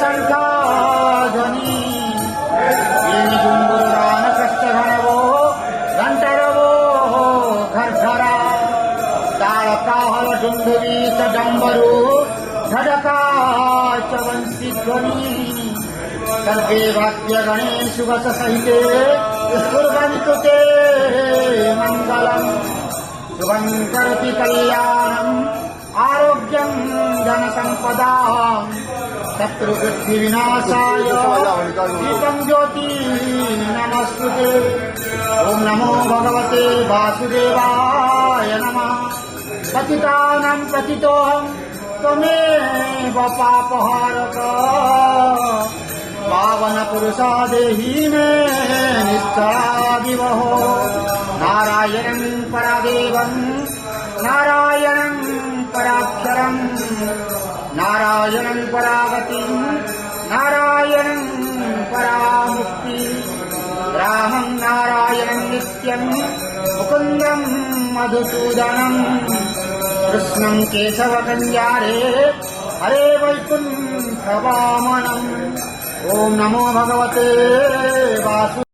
शङ्खाध्वनि वेणुजुम्बुरानकष्टघनवो घण्टरवो घर्घरा ताळकाहलडुन्दुरी च डम्बरू झडका च वंशीध्वनि सर्वे वाद्यगणेषु वससहिते कुर्वन्तु ते मङ्गलम् शुभं करोति कल्याणम् आरोग्यं धनसम्पदाम् शत्रुबुद्धिविनाशाय दीपं ज्योति नमस्तुते। ॐ नमो भगवते वासुदेवाय नमः। पतितानां पतितोऽहं त्वमेव पापहारक पावन पुरुषा देहि मे निश्चलादिवहो। नारायणं परादेवं नारायणं पराक्षरं नारायणं परागतिं नारायणं परामुक्ति रामं नारायणं नित्यं मुकुन्दं मधुसूदनं कृष्णं केशवकल्याणे हरे वैकुण्ठवामनम्। ॐ नमो भगवते वासु